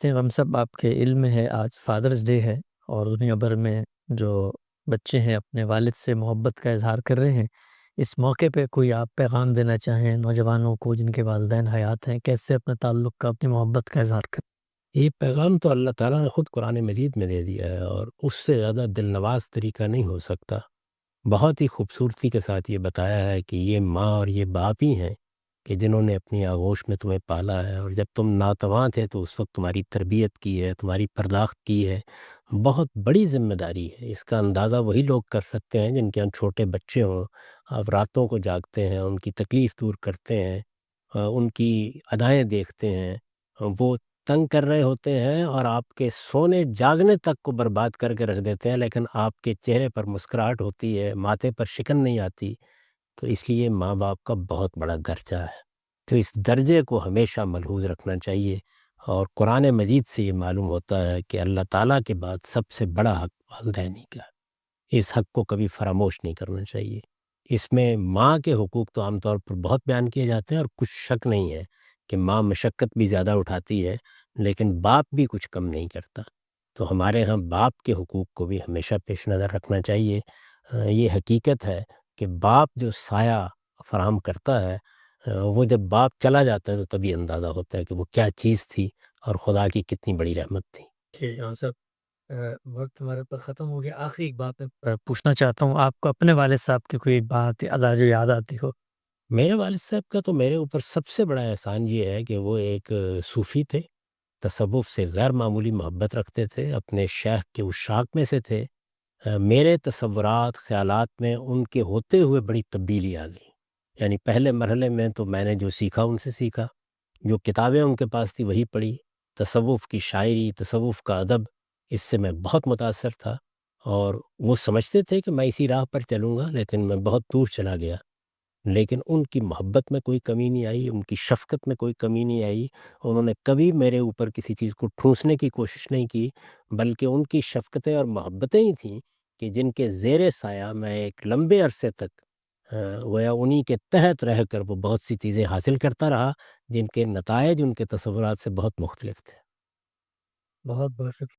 ہم سب آپ کے علم میں ہے آج فادرز ڈے ہے، اور دنیا بھر میں جو بچے ہیں اپنے والد سے محبت کا اظہار کر رہے ہیں۔ اس موقع پہ کوئی آپ پیغام دینا چاہیں نوجوانوں کو جن کے والدین حیات ہیں، کیسے اپنے تعلق کا، اپنی محبت کا اظہار کریں؟ یہ پیغام تو اللہ تعالیٰ نے خود قرآن مجید میں دے دیا ہے، اور اس سے زیادہ دل نواز طریقہ نہیں ہو سکتا۔ بہت ہی خوبصورتی کے ساتھ یہ بتایا ہے کہ یہ ماں اور یہ باپ ہی ہیں کہ جنہوں نے اپنی آغوش میں تمہیں پالا ہے، اور جب تم ناتواں تھے تو اس وقت تمہاری تربیت کی ہے، تمہاری پرداخت کی ہے۔ بہت بڑی ذمہ داری ہے، اس کا اندازہ وہی لوگ کر سکتے ہیں جن کے یہاں چھوٹے بچے ہوں۔ آپ راتوں کو جاگتے ہیں، ان کی تکلیف دور کرتے ہیں، ان کی ادائیں دیکھتے ہیں، وہ تنگ کر رہے ہوتے ہیں اور آپ کے سونے جاگنے تک کو برباد کر کے رکھ دیتے ہیں، لیکن آپ کے چہرے پر مسکراہٹ ہوتی ہے، ماتھے پر شکن نہیں آتی۔ تو اس لیے ماں باپ کا بہت بڑا درجہ ہے، تو اس درجے کو ہمیشہ ملحوظ رکھنا چاہیے۔ اور قرآن مجید سے یہ معلوم ہوتا ہے کہ اللہ تعالیٰ کے بعد سب سے بڑا حق والدین ہی کا ہے۔ اس حق کو کبھی فراموش نہیں کرنا چاہیے۔ اس میں ماں کے حقوق تو عام طور پر بہت بیان کیے جاتے ہیں، اور کچھ شک نہیں ہے کہ ماں مشقت بھی زیادہ اٹھاتی ہے، لیکن باپ بھی کچھ کم نہیں کرتا۔ تو ہمارے ہاں باپ کے حقوق کو بھی ہمیشہ پیش نظر رکھنا چاہیے۔ یہ حقیقت ہے کہ باپ جو سایہ فراہم کرتا ہے، وہ جب باپ چلا جاتا ہے تو تبھی اندازہ ہوتا ہے کہ وہ کیا چیز تھی اور خدا کی کتنی بڑی رحمت تھی۔ ٹھیک ہے سب، وقت ہمارے پر ختم ہو گیا۔ آخری ایک بات میں پوچھنا چاہتا ہوں، آپ کو اپنے والد صاحب کی کوئی بات ادا جو یاد آتی ہو؟ میرے والد صاحب کا تو میرے اوپر سب سے بڑا احسان یہ ہے کہ وہ ایک صوفی تھے، تصوف سے غیر معمولی محبت رکھتے تھے، اپنے شیخ کے عشاق میں سے تھے۔ میرے تصورات خیالات میں ان کے ہوتے ہوئے بڑی تبدیلی آ گئی۔ یعنی پہلے مرحلے میں تو میں نے جو سیکھا ان سے سیکھا، جو کتابیں ان کے پاس تھی وہی پڑھی، تصوف کی شاعری، تصوف کا ادب، اس سے میں بہت متاثر تھا، اور وہ سمجھتے تھے کہ میں اسی راہ پر چلوں گا، لیکن میں بہت دور چلا گیا۔ لیکن ان کی محبت میں کوئی کمی نہیں آئی، ان کی شفقت میں کوئی کمی نہیں آئی۔ انہوں نے کبھی میرے اوپر کسی چیز کو ٹھونسنے کی کوشش نہیں کی، بلکہ ان کی شفقتیں اور محبتیں ہی تھیں کہ جن کے زیر سایہ میں ایک لمبے عرصے تک گویا انہی کے تحت رہ کر وہ بہت سی چیزیں حاصل کرتا رہا، جن کے نتائج ان کے تصورات سے بہت مختلف تھے۔ بہت بہت شکریہ۔